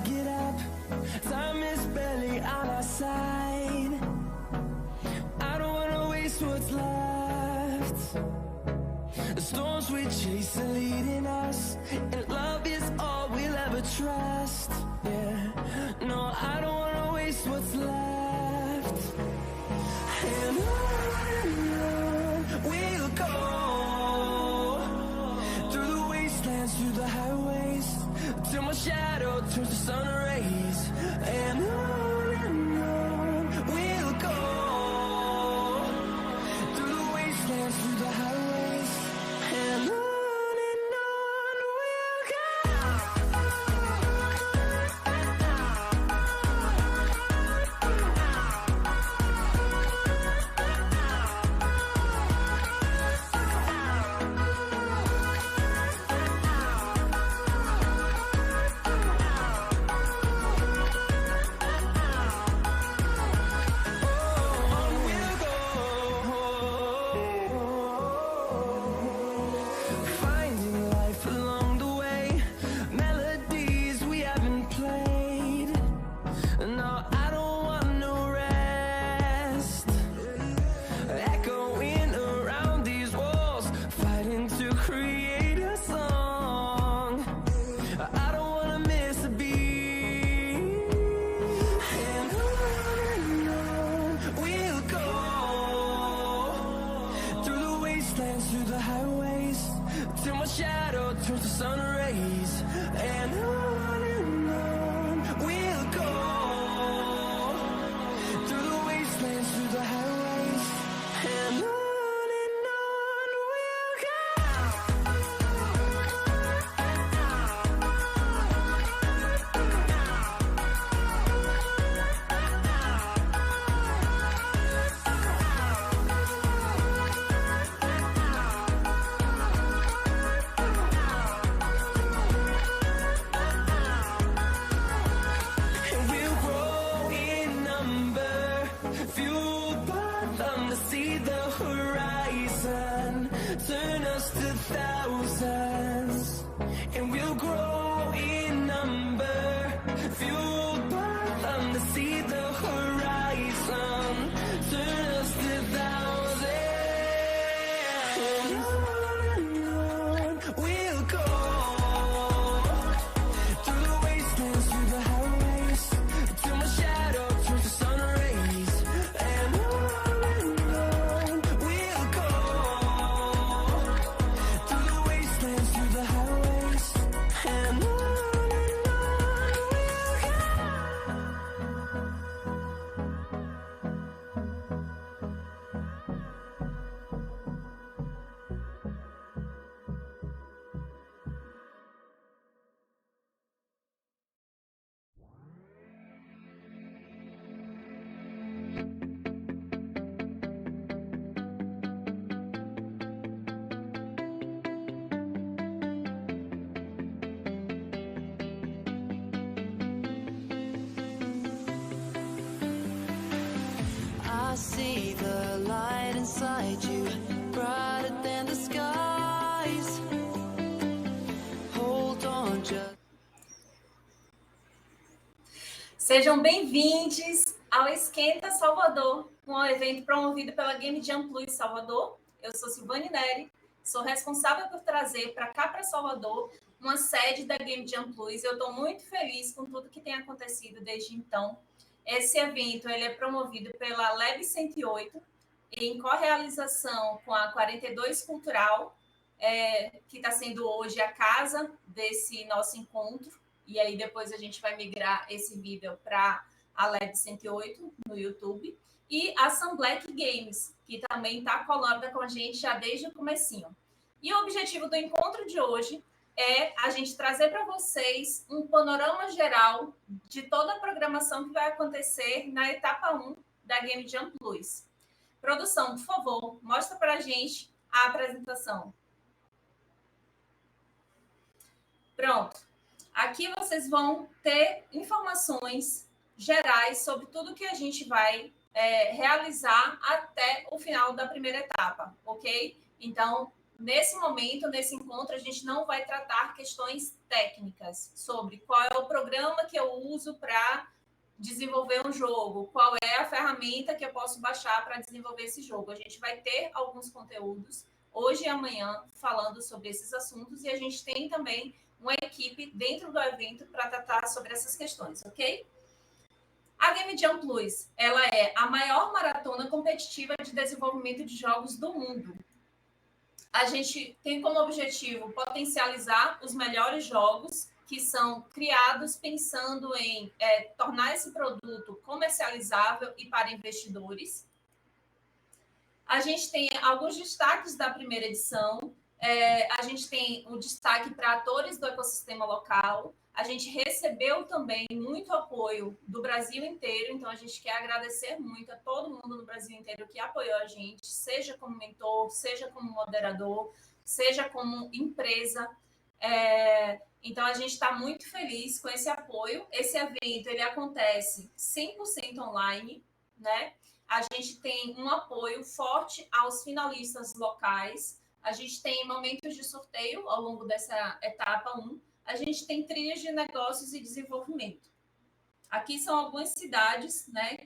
get up. Time is barely on our side. I don't wanna waste what's left. The storms we chase are leading us, and love is all we'll ever trust. Yeah, no, I don't wanna waste what's left. And on we'll go, through the wastelands, through the highways, till my shadow turns to sun rays. And on we'll go, through the wastelands, through the highways, and on we'll go. Finding life along the way, melodies we haven't played. No, I don't want no rest. Echoing around these walls, fighting to create a song. I don't wanna miss a beat. And on we'll go, through the wastelands, through the highways, till my shadow turns to sun rays. And on we'll go, through the wastelands, through the highways, and on we'll go. And we'll grow in number, fueled by them to see the horizon, turn us to thousands. And we'll grow in number, fueled by them to see the horizon, turn us to thousands. And on we'll go, through the wastelands, through the highways, till my shadow turns to sun rays. And on we'll go, through the wastelands, through the highways, and on we'll go. I see the light inside you, brighter than the skies. Hold on, just. Sejam bem-vindos ao Esquenta Salvador, um evento promovido pela Game Jam Plus Salvador. Eu sou Silvane Neri, sou responsável por trazer para cá, para Salvador, uma sede da Game Jam Plus. Eu estou muito feliz com tudo que tem acontecido desde então. Esse evento ele é promovido pela Lab 108, em correalização com a 42 Cultural, que está sendo hoje a casa desse nosso encontro. E aí depois a gente vai migrar esse vídeo para a Lab 108 no YouTube. E a Sun Black Games, que também está colada com a gente já desde o comecinho. E o objetivo do encontro de hoje é a gente trazer para vocês um panorama geral de toda a programação que vai acontecer na etapa 1 da Game Jam Plus. Produção, por favor, mostra para a gente a apresentação. Pronto. Aqui vocês vão ter informações gerais sobre tudo que a gente vai realizar até o final da primeira etapa, ok? Então, nesse momento, nesse encontro, a gente não vai tratar questões técnicas sobre qual é o programa que eu uso para desenvolver um jogo, qual é a ferramenta que eu posso baixar para desenvolver esse jogo. A gente vai ter alguns conteúdos hoje e amanhã falando sobre esses assuntos e a gente tem também uma equipe dentro do evento para tratar sobre essas questões, ok? A Game Jam Plus, ela é a maior maratona competitiva de desenvolvimento de jogos do mundo. A gente tem como objetivo potencializar os melhores jogos que são criados pensando em tornar esse produto comercializável e para investidores. A gente tem alguns destaques da primeira edição. A gente tem o destaque para atores do ecossistema local. A gente recebeu também muito apoio do Brasil inteiro, então a gente quer agradecer muito a todo mundo no Brasil inteiro que apoiou a gente, seja como mentor, seja como moderador, seja como empresa. Então a gente está muito feliz com esse apoio. Esse evento ele acontece 100% online, né? A gente tem um apoio forte aos finalistas locais. A gente tem momentos de sorteio ao longo dessa etapa 1. A gente tem trilhas de negócios e desenvolvimento. Aqui são algumas cidades, né,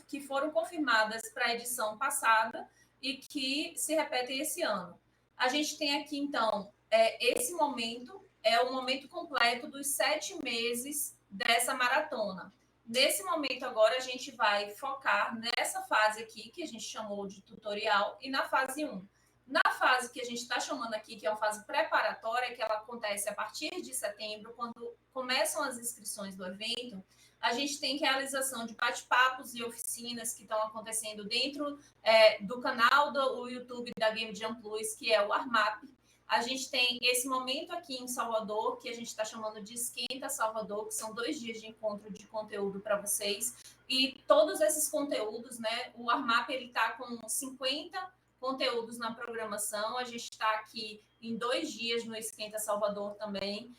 que foram confirmadas para a edição passada e que se repetem esse ano. A gente tem aqui, então, esse momento é o momento completo dos 7 meses dessa maratona. Nesse momento agora, a gente vai focar nessa fase aqui, que a gente chamou de tutorial, e na fase 1. Na fase que a gente está chamando aqui, que é uma fase preparatória, que ela acontece a partir de setembro, quando começam as inscrições do evento, a gente tem realização de bate-papos e oficinas que estão acontecendo dentro do canal do YouTube da Game Jam Plus, que é o Armap. A gente tem esse momento aqui em Salvador, que a gente está chamando de Esquenta Salvador, que são 2 dias de encontro de conteúdo para vocês. E todos esses conteúdos, né? O Armap está com 50 conteúdos na programação. A gente está aqui em 2 dias no Esquenta Salvador também.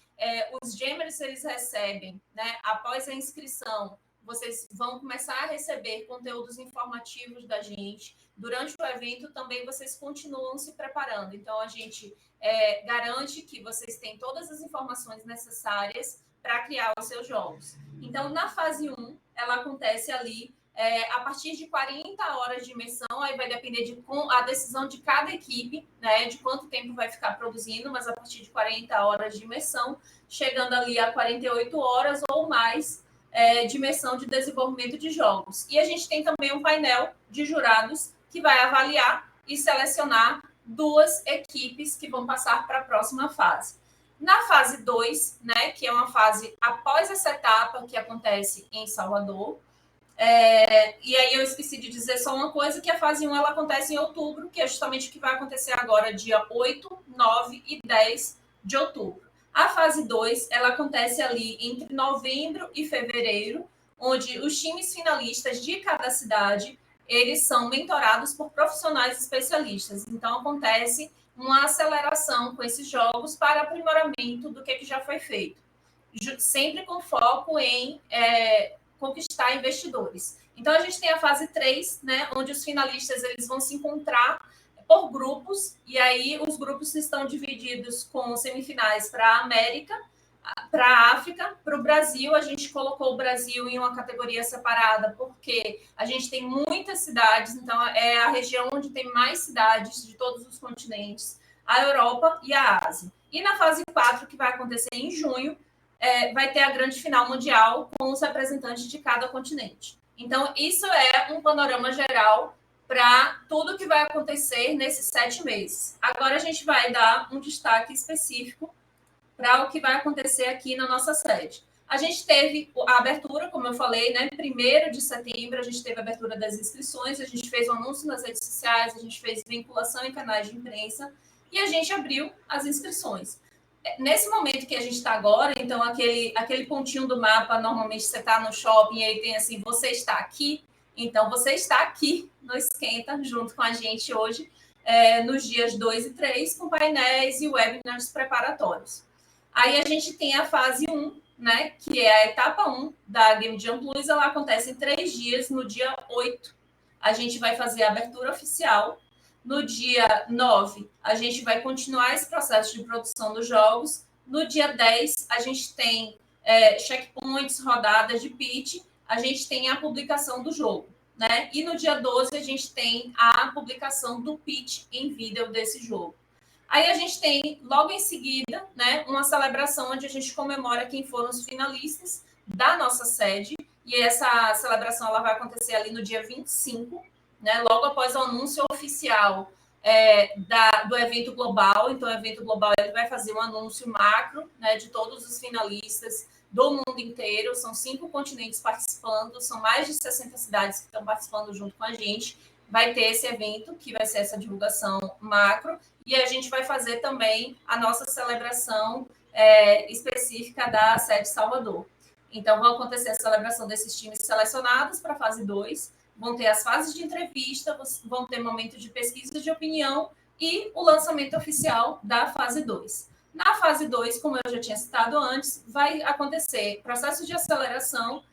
Os Gamers, eles recebem, né? Após a inscrição, vocês vão começar a receber conteúdos informativos da gente. Durante o evento, também vocês continuam se preparando. Então, a gente garante que vocês têm todas as informações necessárias para criar os seus jogos. Então, na fase 1, ela acontece ali a partir de 40 horas de imersão, aí vai depender a decisão de cada equipe, né, de quanto tempo vai ficar produzindo, mas a partir de 40 horas de imersão, chegando ali a 48 horas ou mais de imersão de desenvolvimento de jogos. E a gente tem também um painel de jurados que vai avaliar e selecionar 2 equipes que vão passar para a próxima fase. Na fase 2, né, que é uma fase após essa etapa que acontece em Salvador, e aí eu esqueci de dizer só uma coisa, que a fase 1 ela acontece em outubro, que é justamente o que vai acontecer agora, dia 8, 9 e 10 de outubro. A fase 2, ela acontece ali entre novembro e fevereiro, onde os times finalistas de cada cidade, eles são mentorados por profissionais especialistas. Então, acontece uma aceleração com esses jogos para aprimoramento do que já foi feito. Sempre com foco em conquistar investidores. Então, a gente tem a fase 3, né, onde os finalistas eles vão se encontrar por grupos, e aí os grupos estão divididos com semifinais para a América, para a África, para o Brasil. A gente colocou o Brasil em uma categoria separada, porque a gente tem muitas cidades, então é a região onde tem mais cidades de todos os continentes, a Europa e a Ásia. E na fase 4, que vai acontecer em junho, vai ter a grande final mundial com os representantes de cada continente. Então, isso é um panorama geral para tudo que vai acontecer nesses 7 meses. Agora, a gente vai dar um destaque específico para o que vai acontecer aqui na nossa sede. A gente teve a abertura, como eu falei, né? 1º de setembro, a gente teve a abertura das inscrições, a gente fez um anúncio nas redes sociais, a gente fez vinculação em canais de imprensa e a gente abriu as inscrições. Nesse momento que a gente está agora, então aquele pontinho do mapa, normalmente você está no shopping e aí tem assim, você está aqui. Então, você está aqui no Esquenta, junto com a gente hoje, nos dias 2 e 3, com painéis e webinars preparatórios. Aí a gente tem a fase 1, né, que é a etapa 1 da Game Jam Plus, ela acontece em 3 dias, no dia 8. A gente vai fazer a abertura oficial. No dia 9, a gente vai continuar esse processo de produção dos jogos. No dia 10, a gente tem checkpoints, rodadas de pitch, a gente tem a publicação do jogo, né? E no dia 12, a gente tem a publicação do pitch em vídeo desse jogo. Aí a gente tem, logo em seguida, né, uma celebração onde a gente comemora quem foram os finalistas da nossa sede, e essa celebração ela vai acontecer ali no dia 25, né, logo após o anúncio oficial do evento global. Então, o evento global ele vai fazer um anúncio macro, né, de todos os finalistas do mundo inteiro. São 5 continentes participando, são mais de 60 cidades que estão participando junto com a gente. Vai ter esse evento, que vai ser essa divulgação macro, e a gente vai fazer também a nossa celebração específica da sede Salvador. Então, vai acontecer a celebração desses times selecionados para a fase 2, vão ter as fases de entrevista, vão ter momentos de pesquisa de opinião e o lançamento oficial da fase 2. Na fase 2, como eu já tinha citado antes, vai acontecer processo de aceleração,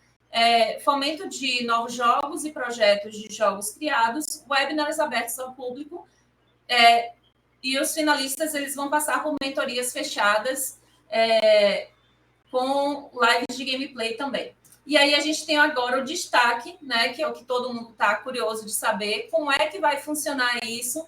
fomento de novos jogos e projetos de jogos criados, webinars abertos ao público, e os finalistas eles vão passar por mentorias fechadas com lives de gameplay também. E aí a gente tem agora o destaque, né, que é o que todo mundo está curioso de saber, como é que vai funcionar isso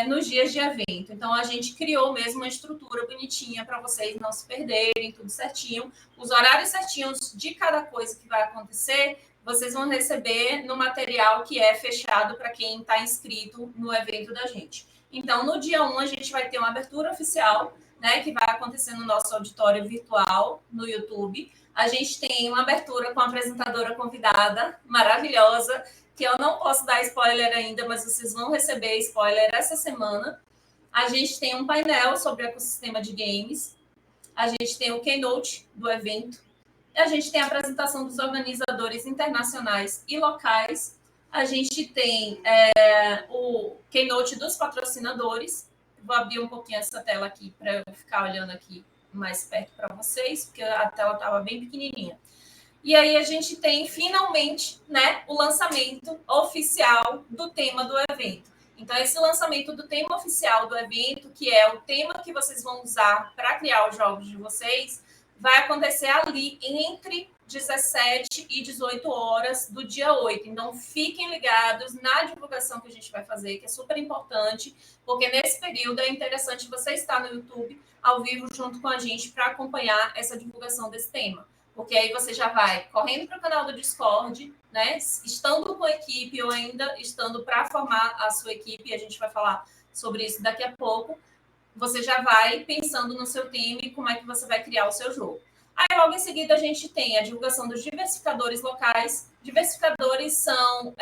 nos dias de evento. Então, a gente criou mesmo uma estrutura bonitinha para vocês não se perderem, tudo certinho. Os horários certinhos de cada coisa que vai acontecer, vocês vão receber no material que é fechado para quem está inscrito no evento da gente. Então, no dia 1, a gente vai ter uma abertura oficial, né, que vai acontecer no nosso auditório virtual no YouTube. A gente tem uma abertura com a apresentadora convidada, maravilhosa, que eu não posso dar spoiler ainda, mas vocês vão receber spoiler essa semana. A gente tem um painel sobre o ecossistema de games. A gente tem o keynote do evento. A gente tem a apresentação dos organizadores internacionais e locais. A gente tem o keynote dos patrocinadores. Vou abrir um pouquinho essa tela aqui para eu ficar olhando aqui mais perto para vocês, porque a tela estava bem pequenininha. E aí a gente tem, finalmente, né, o lançamento oficial do tema do evento. Então, esse lançamento do tema oficial do evento, que é o tema que vocês vão usar para criar os jogos de vocês, vai acontecer ali entre 17 e 18 horas do dia 8. Então, fiquem ligados na divulgação que a gente vai fazer, que é super importante, porque nesse período é interessante você estar no YouTube ao vivo junto com a gente para acompanhar essa divulgação desse tema. Porque aí você já vai correndo para o canal do Discord, né? Estando com a equipe ou ainda estando para formar a sua equipe, e a gente vai falar sobre isso daqui a pouco. Você já vai pensando no seu time e como é que você vai criar o seu jogo. Aí, logo em seguida, a gente tem a divulgação dos diversificadores locais. Diversificadores são,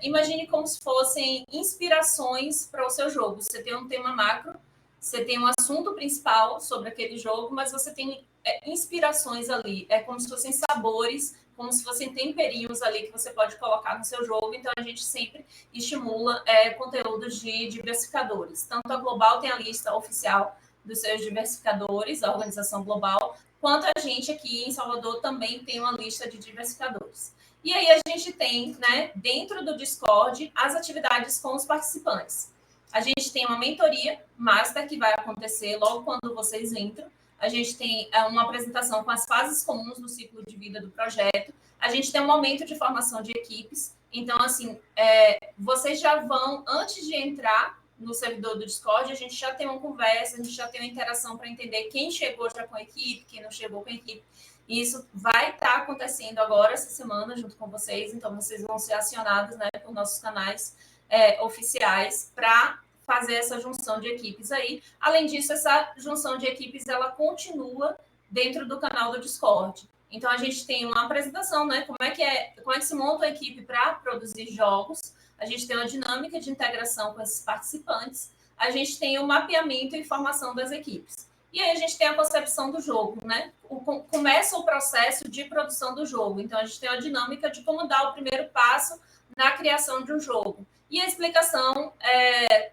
imagine como se fossem inspirações para o seu jogo. Você tem um tema macro, você tem um assunto principal sobre aquele jogo, mas você tem inspirações ali. É como se fossem sabores, como se fossem temperinhos ali que você pode colocar no seu jogo. Então, a gente sempre estimula conteúdos de diversificadores. Tanto a Global tem a lista oficial dos seus diversificadores, a organização global, quanto a gente aqui em Salvador também tem uma lista de diversificadores. E aí a gente tem, né, dentro do Discord, as atividades com os participantes. A gente tem uma mentoria master que vai acontecer logo quando vocês entram. A gente tem uma apresentação com as fases comuns do ciclo de vida do projeto. A gente tem um momento de formação de equipes. Então, assim, vocês já vão, antes de entrar no servidor do Discord, a gente já tem uma conversa, a gente já tem uma interação para entender quem chegou já com a equipe, quem não chegou com a equipe. E isso vai estar acontecendo agora, essa semana, junto com vocês. Então, vocês vão ser acionados, né, por nossos canais oficiais para fazer essa junção de equipes aí. Além disso, essa junção de equipes, ela continua dentro do canal do Discord. Então, a gente tem uma apresentação, né? Como é que se monta a equipe para produzir jogos. A gente tem uma dinâmica de integração com esses participantes. A gente tem o mapeamento e formação das equipes. E aí a gente tem a concepção do jogo, né? Começa o processo de produção do jogo. Então, a gente tem a dinâmica de como dar o primeiro passo na criação de um jogo. E a explicação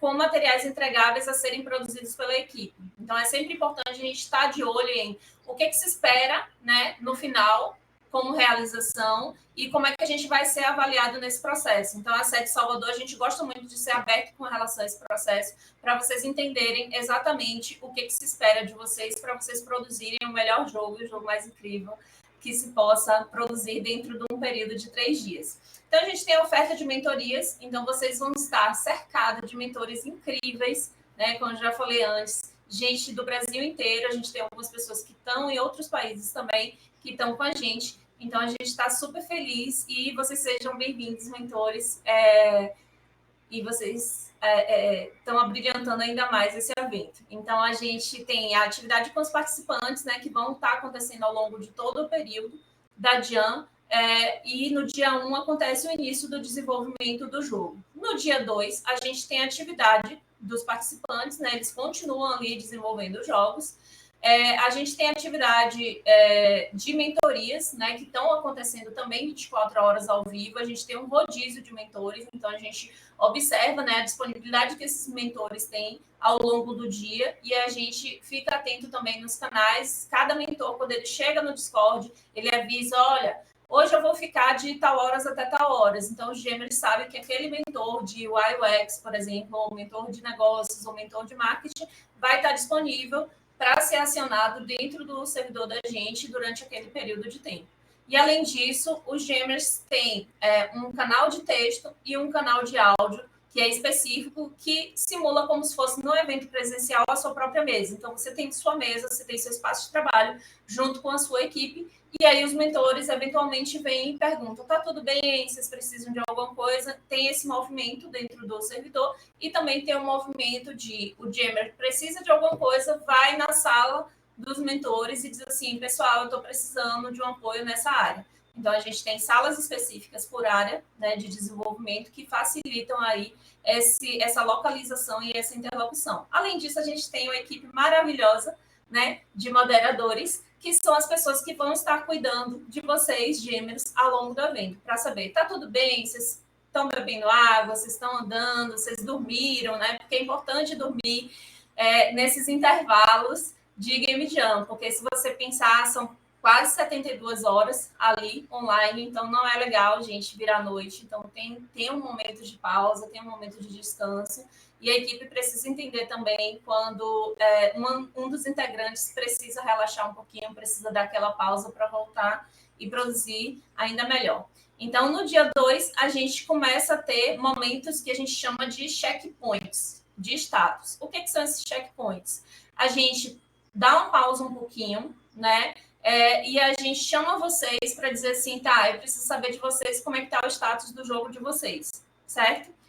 com materiais entregáveis a serem produzidos pela equipe. Então, é sempre importante a gente estar de olho em o que se espera, né, no final como realização e como é que a gente vai ser avaliado nesse processo. Então, a sede Salvador, a gente gosta muito de ser aberto com relação a esse processo, para vocês entenderem exatamente o que se espera de vocês, para vocês produzirem o melhor jogo, o jogo mais incrível que se possa produzir dentro de um período de 3 dias. Então, a gente tem a oferta de mentorias, então vocês vão estar cercados de mentores incríveis, né? Como eu já falei antes, gente do Brasil inteiro, a gente tem algumas pessoas que estão em outros países também, que estão com a gente. Então, a gente está super feliz e vocês sejam bem-vindos, mentores. E vocês estão abrilhantando ainda mais esse evento. Então, a gente tem a atividade com os participantes, né, que vão estar acontecendo ao longo de todo o período da Jam. E no dia 1 acontece o início do desenvolvimento do jogo. No dia 2, a gente tem a atividade dos participantes, né, eles continuam ali desenvolvendo jogos. A gente tem atividade de mentorias, né, que estão acontecendo também 24 horas ao vivo. A gente tem um rodízio de mentores, então a gente observa, né, a disponibilidade que esses mentores têm ao longo do dia e a gente fica atento também nos canais. Cada mentor, quando ele chega no Discord, ele avisa, olha, hoje eu vou ficar de tal horas até tal horas. Então, os gêmeos sabem que aquele mentor de UI UX, por exemplo, ou mentor de negócios, ou mentor de marketing, vai estar disponível para ser acionado dentro do servidor da gente durante aquele período de tempo. E, além disso, os Gêmeos têm um canal de texto e um canal de áudio, que é específico, que simula como se fosse no evento presencial a sua própria mesa. Então, você tem sua mesa, você tem seu espaço de trabalho junto com a sua equipe, e aí os mentores eventualmente vêm e perguntam, tá tudo bem? Vocês precisam de alguma coisa? Tem esse movimento dentro do servidor e também tem um movimento de o Jammer precisa de alguma coisa, vai na sala dos mentores e diz assim, pessoal, eu estou precisando de um apoio nessa área. Então, a gente tem salas específicas por área, né, de desenvolvimento que facilitam aí essa localização e essa interlocução. Além disso, a gente tem uma equipe maravilhosa, né, de moderadores, que são as pessoas que vão estar cuidando de vocês, gêmeos, ao longo do evento, para saber, tá tudo bem, vocês estão bebendo água, vocês estão andando, vocês dormiram, né? Porque é importante dormir nesses intervalos de Game Jam, porque se você pensar, são quase 72 horas ali online, então não é legal, gente, virar noite. Então tem um momento de pausa, tem um momento de descanso, e a equipe precisa entender também quando um dos integrantes precisa relaxar um pouquinho, precisa dar aquela pausa para voltar e produzir ainda melhor. Então, no dia 2, a gente começa a ter momentos que a gente chama de checkpoints, de status. O que são esses checkpoints? A gente dá uma pausa um pouquinho, né? E a gente chama vocês para dizer assim, tá, eu preciso saber de vocês como é que está o status do jogo de vocês, certo?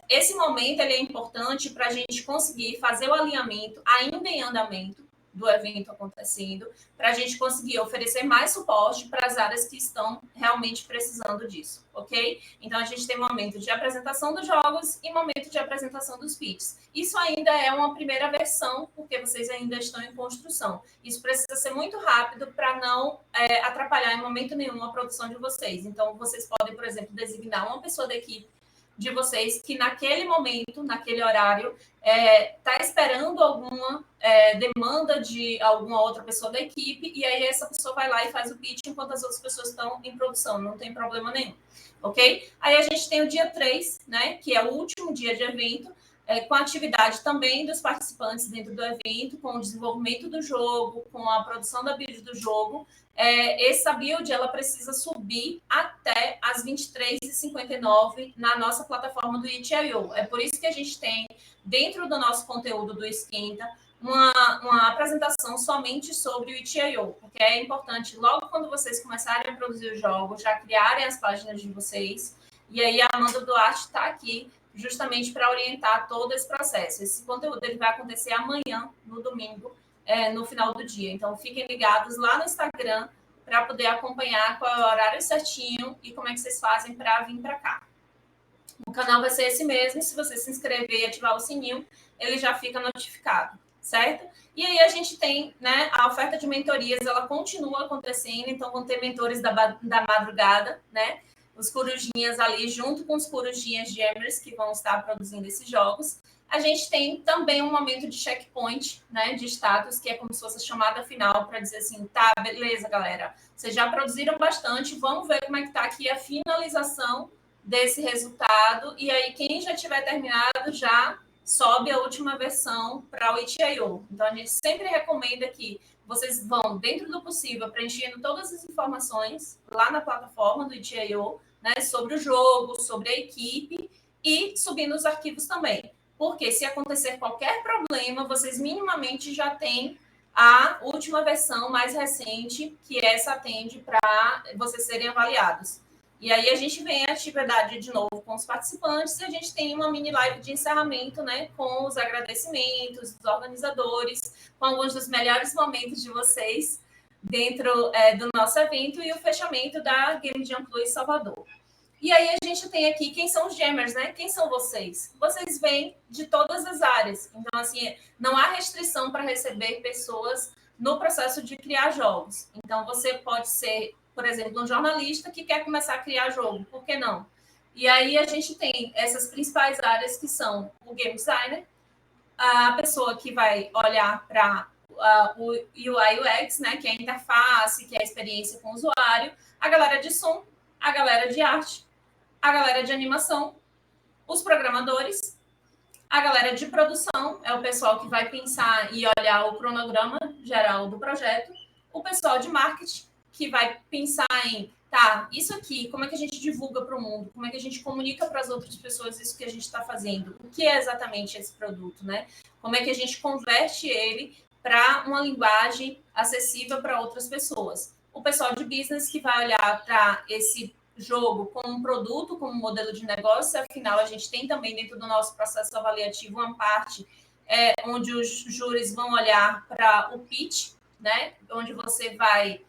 Esse momento ele é importante para a gente conseguir fazer o alinhamento ainda em andamento do evento acontecendo, para a gente conseguir oferecer mais suporte para as áreas que estão realmente precisando disso, ok? Então, a gente tem momento de apresentação dos jogos e momento de apresentação dos pitches. Isso ainda é uma primeira versão, porque vocês ainda estão em construção. Isso precisa ser muito rápido para não atrapalhar em momento nenhum a produção de vocês. Então, vocês podem, por exemplo, designar uma pessoa da equipe de vocês que naquele momento, naquele horário, está esperando alguma demanda de alguma outra pessoa da equipe, e aí essa pessoa vai lá e faz o pitch enquanto as outras pessoas estão em produção, não tem problema nenhum, ok? Aí a gente tem o dia 3, né, que é o último dia de evento, com a atividade também dos participantes dentro do evento, com o desenvolvimento do jogo, com a produção da build do jogo. Essa build ela precisa subir até as 23h59 na nossa plataforma do itch.io. É por isso que a gente tem, dentro do nosso conteúdo do Esquenta, uma apresentação somente sobre o itch.io, porque é importante, logo quando vocês começarem a produzir os jogos, já criarem as páginas de vocês, e aí a Amanda Duarte está aqui justamente para orientar todo esse processo. Esse conteúdo ele vai acontecer amanhã, no domingo, no final do dia. Então, fiquem ligados lá no Instagram para poder acompanhar qual é o horário certinho e como é que vocês fazem para vir para cá. O canal vai ser esse mesmo. Se você se inscrever e ativar o sininho, ele já fica notificado, certo? E aí a gente tem, né, a oferta de mentorias, ela continua acontecendo, então vão ter mentores da madrugada, né? Os corujinhas ali, junto com os corujinhas Jammers, que vão estar produzindo esses jogos. A gente tem também um momento de checkpoint, né, de status, que é como se fosse a chamada final para dizer assim, tá, beleza, galera, vocês já produziram bastante, vamos ver como é que está aqui a finalização desse resultado, e aí quem já tiver terminado já sobe a última versão para o itch.io. Então, a gente sempre recomenda que vocês vão, dentro do possível, preenchendo todas as informações lá na plataforma do itch.io, né, sobre o jogo, sobre a equipe, e subindo os arquivos também. Porque se acontecer qualquer problema, vocês minimamente já têm a última versão mais recente, que essa atende para vocês serem avaliados. E aí a gente vem a atividade de novo com os participantes e a gente tem uma mini live de encerramento, né, com os agradecimentos dos organizadores, com alguns dos melhores momentos de vocês dentro do nosso evento e o fechamento da Game Jam Plus Salvador. E aí a gente tem aqui quem são os Jammers, né? Quem são vocês? Vocês vêm de todas as áreas. Então, assim, não há restrição para receber pessoas no processo de criar jogos. Então, você pode ser, por exemplo, um jornalista que quer começar a criar jogo. Por que não? E aí a gente tem essas principais áreas que são o game designer, a pessoa que vai olhar para o UI UX, né? Que é a interface, que é a experiência com o usuário, a galera de som, a galera de arte, a galera de animação, os programadores, a galera de produção, é o pessoal que vai pensar e olhar o cronograma geral do projeto, o pessoal de marketing, que vai pensar em, tá, isso aqui, como é que a gente divulga para o mundo, como é que a gente comunica para as outras pessoas isso que a gente está fazendo, o que é exatamente esse produto, né? Como é que a gente converte ele para uma linguagem acessível para outras pessoas. O pessoal de business que vai olhar para esse jogo como um produto, como um modelo de negócio, afinal, a gente tem também dentro do nosso processo avaliativo uma parte onde os júris vão olhar para o pitch, né? Onde você vai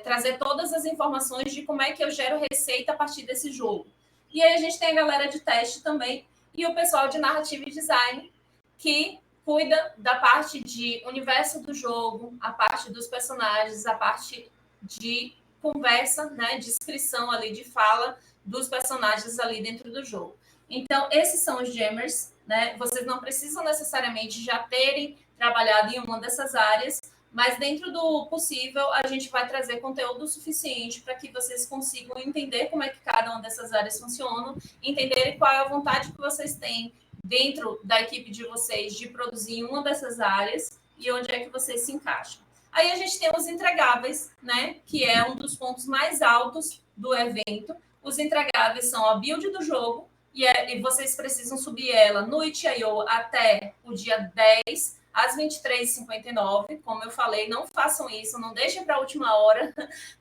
trazer todas as informações de como é que eu gero receita a partir desse jogo. E aí a gente tem a galera de teste também e o pessoal de narrativa e design que cuida da parte de universo do jogo, a parte dos personagens, a parte de conversa, né, descrição ali de fala dos personagens ali dentro do jogo. Então, esses são os Jammers, né? Vocês não precisam necessariamente já terem trabalhado em uma dessas áreas, mas dentro do possível, a gente vai trazer conteúdo suficiente para que vocês consigam entender como é que cada uma dessas áreas funciona, entenderem qual é a vontade que vocês têm dentro da equipe de vocês de produzir uma dessas áreas e onde é que vocês se encaixam. Aí a gente tem os entregáveis, né? Que é um dos pontos mais altos do evento. Os entregáveis são a build do jogo e vocês precisam subir ela no itch.io até o dia 10, às 23h59. Como eu falei, não façam isso, não deixem para a última hora,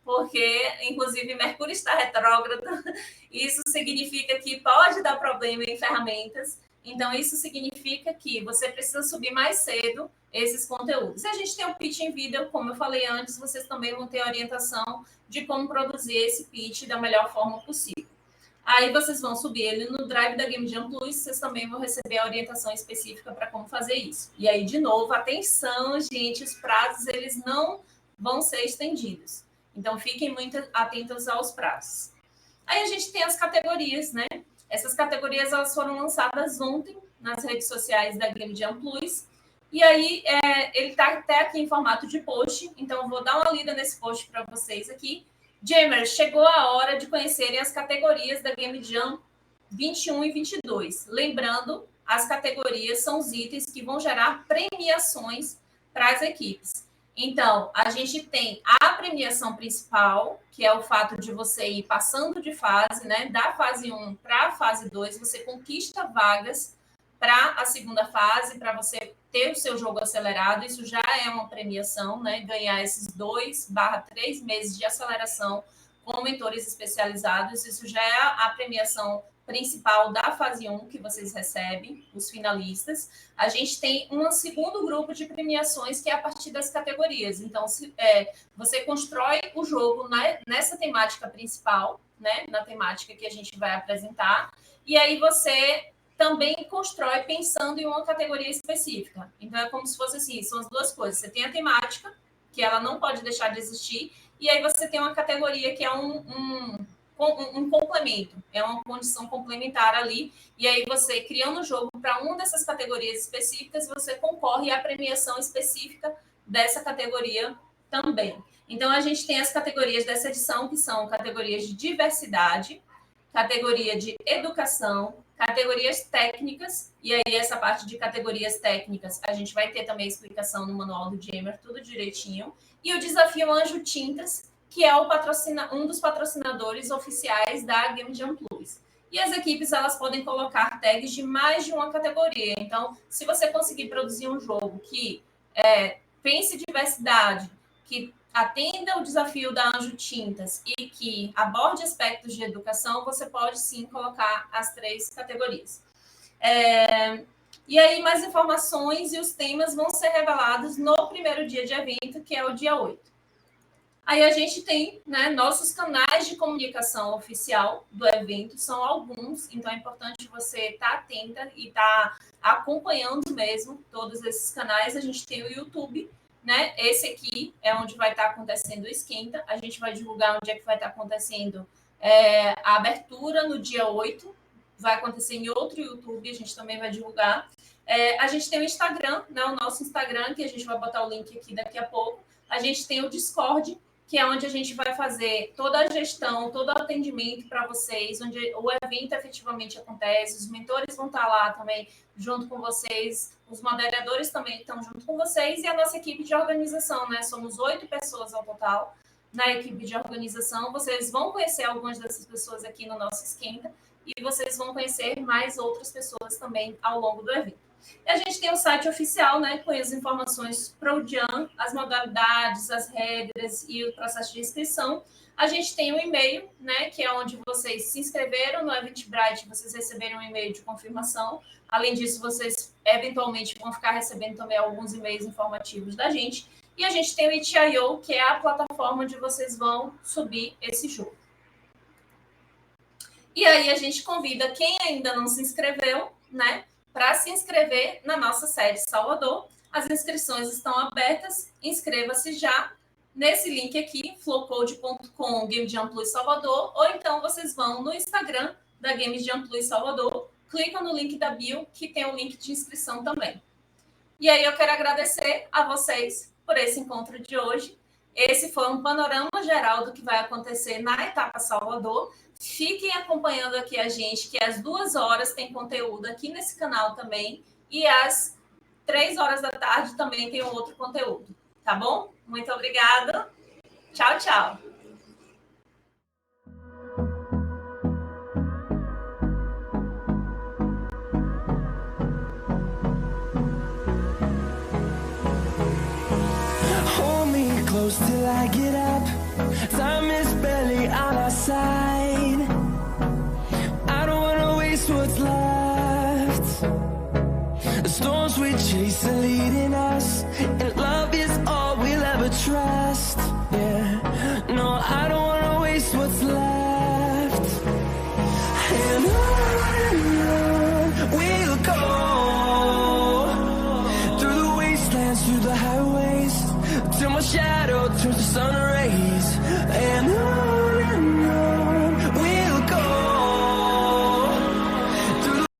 porque, inclusive, Mercúrio está retrógrado. Isso significa que pode dar problema em ferramentas. Então, isso significa que você precisa subir mais cedo esses conteúdos. E a gente tem o pitch em vídeo, como eu falei antes, vocês também vão ter a orientação de como produzir esse pitch da melhor forma possível. Aí vocês vão subir ele no Drive da Game Jam Plus, vocês também vão receber a orientação específica para como fazer isso. E aí, de novo, atenção, gente, os prazos, eles não vão ser estendidos. Então, fiquem muito atentos aos prazos. Aí a gente tem as categorias, né? Essas categorias, elas foram lançadas ontem nas redes sociais da Game Jam Plus. E aí, ele está até aqui em formato de post, então eu vou dar uma lida nesse post para vocês aqui. Jammers, chegou a hora de conhecerem as categorias da Game Jam 21 e 22. Lembrando, as categorias são os itens que vão gerar premiações para as equipes. Então, a gente tem a premiação principal, que é o fato de você ir passando de fase, né? Da fase 1 para a fase 2, você conquista vagas para a segunda fase, para você ter o seu jogo acelerado. Isso já é uma premiação, né? Ganhar esses 2/3 meses de aceleração com mentores especializados. Isso já é a premiação principal da fase 1 que vocês recebem, os finalistas. A gente tem um segundo grupo de premiações que é a partir das categorias. Então, você constrói o jogo nessa temática principal, né? Na temática que a gente vai apresentar, e aí você também constrói pensando em uma categoria específica. Então, é como se fosse assim, são as duas coisas. Você tem a temática, que ela não pode deixar de existir, e aí você tem uma categoria que é um um complemento, é uma condição complementar ali, e aí você, criando o jogo para uma dessas categorias específicas, você concorre à premiação específica dessa categoria também. Então, a gente tem as categorias dessa edição, que são categorias de diversidade, categoria de educação, categorias técnicas, e aí essa parte de categorias técnicas, a gente vai ter também explicação no manual do Gamer, tudo direitinho, e o desafio Anjo Tintas, que é um dos patrocinadores oficiais da Game Jam Plus. E as equipes, elas podem colocar tags de mais de uma categoria. Então, se você conseguir produzir um jogo que pense diversidade, que atenda o desafio da Anjo Tintas e que aborde aspectos de educação, você pode sim colocar as 3 categorias. E aí, mais informações e os temas vão ser revelados no primeiro dia de evento, que é o dia 8. Aí a gente tem, né, nossos canais de comunicação oficial do evento, são alguns, então é importante você estar atenta e estar acompanhando mesmo todos esses canais. A gente tem o YouTube, né? Esse aqui é onde vai estar acontecendo o Esquenta. A gente vai divulgar onde é que vai estar acontecendo a abertura no dia 8. Vai acontecer em outro YouTube, a gente também vai divulgar. A gente tem o Instagram, né? O nosso Instagram, que a gente vai botar o link aqui daqui a pouco. A gente tem o Discord, que é onde a gente vai fazer toda a gestão, todo o atendimento para vocês, onde o evento efetivamente acontece, os mentores vão estar lá também junto com vocês, os moderadores também estão junto com vocês, e a nossa equipe de organização, né? Somos 8 pessoas ao total na equipe de organização. Vocês vão conhecer algumas dessas pessoas aqui no nosso Esquenta, e vocês vão conhecer mais outras pessoas também ao longo do evento. E a gente tem o site oficial, né, com as informações para o Jam, as modalidades, as regras e o processo de inscrição. A gente tem o e-mail, né, que é onde vocês se inscreveram no Eventbrite, vocês receberam um e-mail de confirmação. Além disso, vocês eventualmente vão ficar recebendo também alguns e-mails informativos da gente. E a gente tem o itch.io, que é a plataforma onde vocês vão subir esse jogo. E aí a gente convida quem ainda não se inscreveu, né, para se inscrever na nossa sede Salvador. As inscrições estão abertas, inscreva-se já nesse link aqui, flowcode.com, Game Jam Plus Salvador, ou então vocês vão no Instagram da Game Jam Plus Salvador, clicam no link da bio, que tem o link de inscrição também. E aí eu quero agradecer a vocês por esse encontro de hoje. Esse foi um panorama geral do que vai acontecer na etapa Salvador. Fiquem acompanhando aqui a gente, que às 2 horas tem conteúdo aqui nesse canal também, e às 3 horas da tarde também tem um outro conteúdo, tá bom? Muito obrigada. Tchau, tchau. Hold me close till I get up. Time is barely on our side. I don't wanna waste what's left. The storms we chase are leading us, and love is all we'll ever trust. Yeah, no, I don't wanna waste what's left. And on we'll go, through the wastelands, through the highways, till my shadow turns to sun.